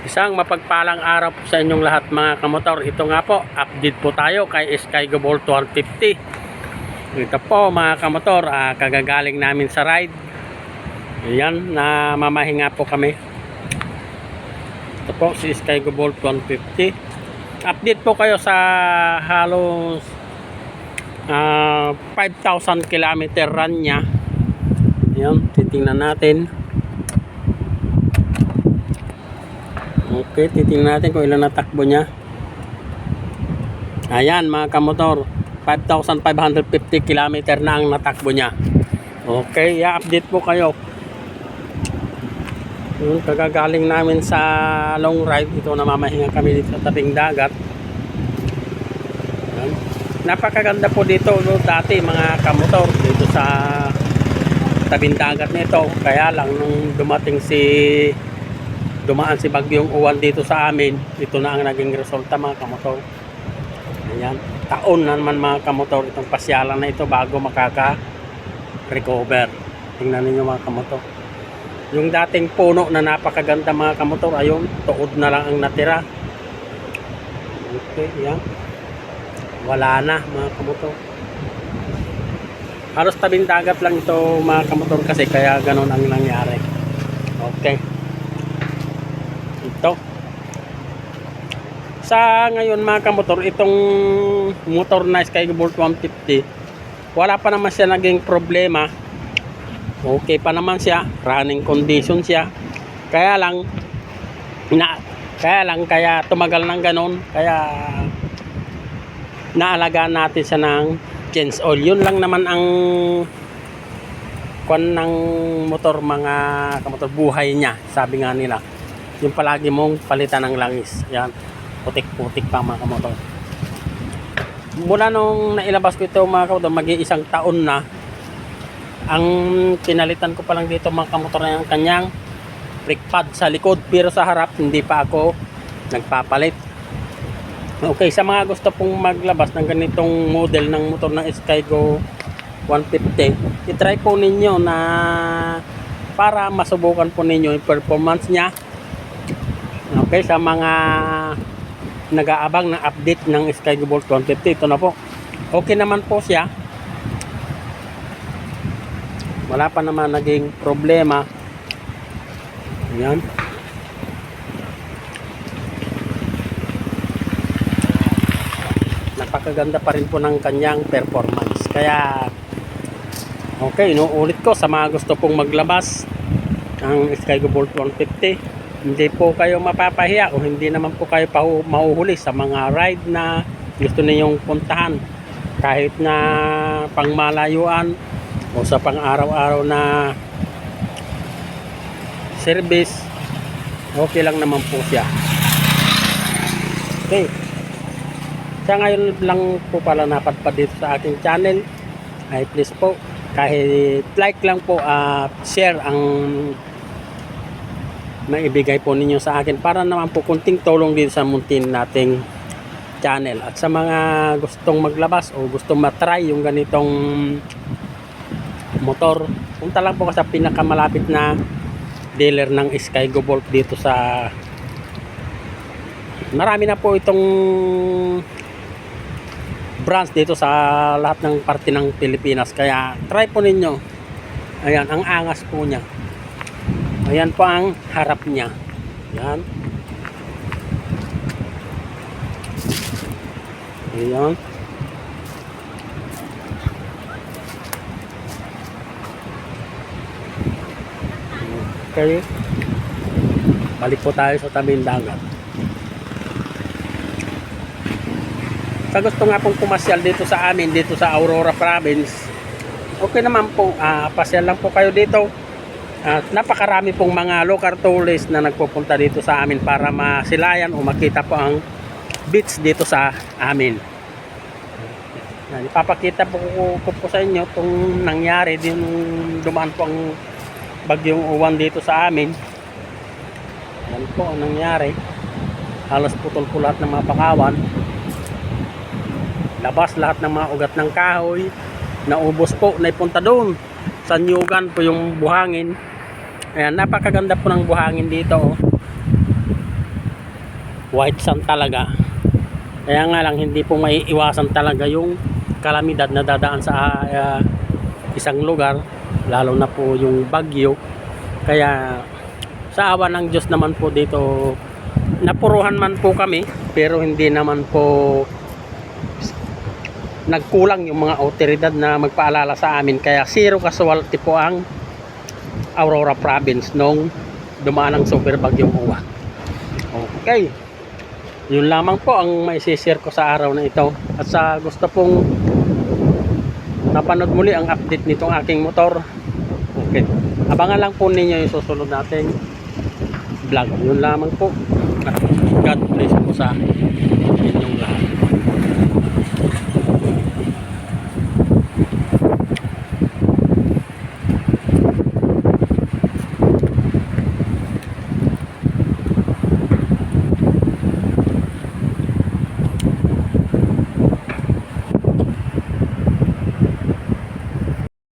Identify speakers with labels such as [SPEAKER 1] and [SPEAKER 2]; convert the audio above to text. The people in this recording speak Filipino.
[SPEAKER 1] Isang mapagpalang araw po sa inyong lahat mga kamotor. Ito nga po, update po tayo kay Skygo Bolt 150. Ito po mga kamotor, kagagaling namin sa ride. Ayan, mamahinga po kami. Ito po si Skygo Bolt 150. Update po kayo sa halos 5,000 kilometer run nya. Ayan, titingnan natin. Okay, titingnan natin kung ilan natakbo niya. Ayan mga kamotor, 5,550 km na ang natakbo niya. Okay, i-update po kayo. Yung kagagaling namin sa long ride. Ito, namamahinga kami dito sa tabing dagat. Ayan. Napakaganda po dito dati mga kamotor, dito sa tabing dagat nito. Kaya lang nung dumaan si Bagyong Uwan dito sa amin, ito na ang naging resulta mga kamotor. Ayan, taon na naman mga kamotor itong pasyalan na ito bago makaka-recover. Tingnan ninyo mga kamotor. Yung dating puno na napakaganda mga kamotor, ayun, tuod na lang ang natira. Okay, yan. Wala na mga kamotor. Halos tabing dagat lang ito mga kamotor kasi kaya ganun ang nangyari. Okay. Ito sa ngayon mga kamotor, itong motor na Skygo Bolt 150, wala pa naman siya naging problema. Okay pa naman siya, running condition siya. Kaya tumagal ng ganon, kaya naalagaan natin siya ng change oil. Yun lang naman ang kwan ng motor mga kamotor, buhay niya, sabi nga nila. Yung palagi mong palitan ng langis. Yan, putik-putik pa mga kamotor. Mula nung nailabas ko ito mga kamotor, mag-iisang taon na. Ang pinalitan ko pa lang dito mga kamotor na yung kanyang brake pad sa likod, pero sa harap hindi pa ako nagpapalit. Okay, sa mga gusto pong maglabas ng ganitong model ng motor ng Skygo 150, itry po ninyo na para masubukan po ninyo yung performance niya. Okay, sa mga nag-aabang ng update ng Skygo Bolt 150, ito na po. Okay naman po siya. Wala pa naman naging problema. Ayan. Napakaganda pa rin po ng kanyang performance. Kaya, okay, inuulit ko sa mga gusto pong maglabas ng Skygo Bolt 150. Hindi po kayo mapapahiya o hindi naman po kayo mahuhuli sa mga ride na gusto ninyong puntahan, kahit na pangmalayuan o sa pang-araw-araw na service. Okay lang naman po siya. Okay, sa ngayon lang po pala napadpad dito sa aking channel, ay please po, kahit like lang po at share ang maibigay po ninyo sa akin para naman po kunting tulong din sa muntin nating channel. At sa mga gustong maglabas o gustong matry yung ganitong motor, punta lang po sa pinakamalapit na dealer ng Skygo Bolt dito sa, marami na po itong branch dito sa lahat ng parte ng Pilipinas, kaya try po ninyo. Ayan, ang angas po niya. Ayan po ang harap niya. Ayan. Ayan. Okay. Balik po tayo sa tabing dagat. Sa gusto nga pong pumasyal dito sa amin, dito sa Aurora Province, okay naman po. Pasyal lang po kayo dito. At napakarami pong mga local tourists na nagpupunta dito sa amin para masilayan o makita po ang beach dito sa amin. Ipapakita po ko sa inyo itong nangyari din dumaan po ang Bagyong Uwan dito sa amin. Yan po ang nangyari. Halos putol po lahat ng mga bakawan. Labas lahat ng mga ugat ng kahoy. Naubos po, naipunta doon sa Nyugan po yung buhangin. Ayan, napakaganda po ng buhangin dito. white sand talaga. Kaya nga lang hindi po maiiwasan talaga yung kalamidad na dadaan sa isang lugar, lalo na po yung bagyo. Kaya sa awa ng Diyos naman po dito, napuruhan man po kami, pero hindi naman po nagkulang yung mga otoridad na magpaalala sa amin. Kaya zero casualty po ang Aurora Province nung dumaan ang super bagyong Uwa. Okay, yun lamang po ang maisishare ko sa araw na ito. At sa gusto pong napanood muli ang update nitong aking motor, okay, abangan lang po ninyo yung susunod nating vlog. Yun lamang po. At God bless po sa inyong lahat.